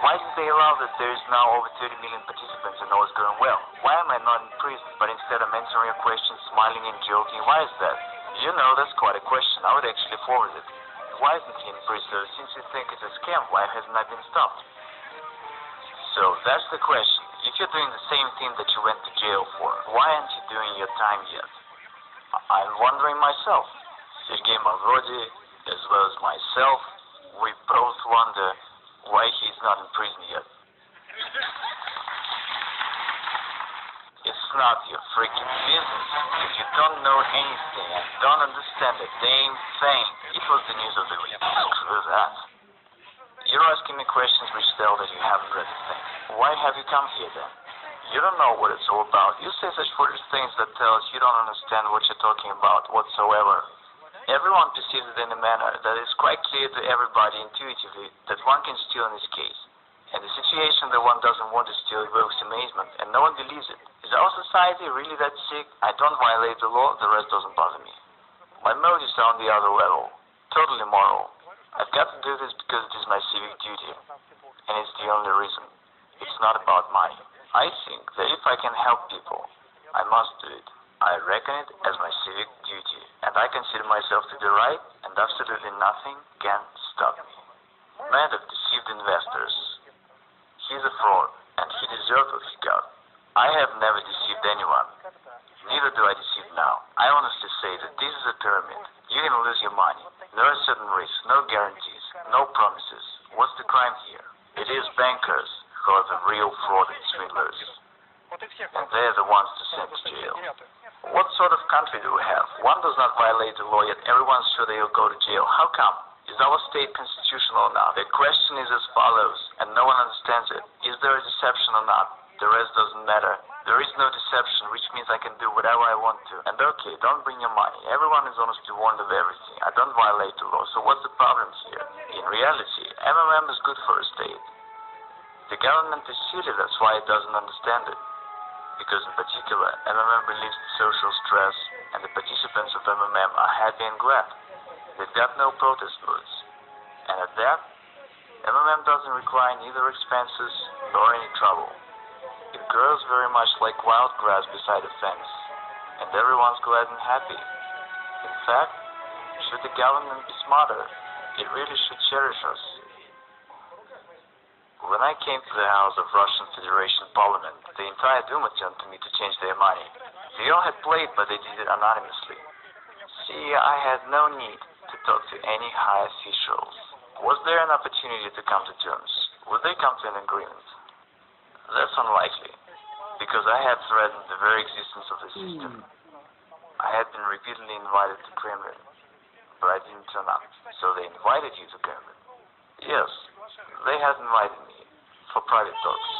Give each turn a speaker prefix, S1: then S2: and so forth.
S1: Why did they allow that there is now over 30 million participants and all is going well? Why am I not in prison, but instead I'm answering your questions, smiling and joking? Why is that? You know, that's quite a question. I would actually forward it. Why isn't he in prison? Since you think it's a scam, why hasn't I been stopped? So that's the question. If you're doing the same thing that you went to jail for, why aren't you doing your time yet? I'm wondering myself. SERGEY MAVRODI, as well as myself, we both wonder why he's not in prison yet. It's not your freaking business. If you don't know anything and don't understand a damn thing, it was the news of the week. Screw that. You're asking me questions which tell that you haven't read the thing. Why have you come here then? You don't know what it's all about. You say such foolish things that tells you don't understand what you're talking about whatsoever. Everyone perceives it in a manner that is quite clear to everybody intuitively that one can steal in this case. And the situation that one doesn't want to steal evokes amazement, and no one believes it. Is our society really that sick? I don't violate the law, the rest doesn't bother me. My motives are on the other level, totally moral. I've got to do this because it is my civic duty, and it's the only reason. It's not about money. I think that if I can help people, I must do it. I reckon it as my civic duty, and I consider myself to be right, and absolutely nothing can stop me. Man of deceived investors. He's a fraud, and he deserved what he got. I have never deceived anyone. Neither do I deceive now. I honestly say that this is a pyramid. You're gonna lose your money. There are certain risks, no guarantees, no promises. What's the crime here? It is bankers who are the real fraud and swindlers. And they're the ones to send to jail. What sort of country do we have? One does not violate the law, yet everyone's sure they'll go to jail. How come? Is our state constitutional now? The question is as follows, and no one understands it. Is there a deception or not? The rest doesn't matter. There is no deception, which means I can do whatever I want to. And okay, don't bring your money. Everyone is honestly warned of everything. I don't violate the law, so what's the problem here? In reality, MMM is good for a state. The government is silly, that's why it doesn't understand it. Because in particular, MMM relieves the social stress, and the participants of MMM are happy and glad. They've got no protest moods. And at that, MMM doesn't require neither expenses nor any trouble. It grows very much like wild grass beside a fence, and everyone's glad and happy. In fact, should the government be smarter, it really should cherish us. When I came to the House of Russian Federation Parliament, the entire Duma turned to me to change their money. They all had played, but they did it anonymously. See, I had no need to talk to any high officials. Was there an opportunity to come to terms? Would they come to an agreement? That's unlikely, because I had threatened the very existence of the system. I had been repeatedly invited to Kremlin, but I didn't turn up. So they invited you to Kremlin? Yes, they had invited me for private talks.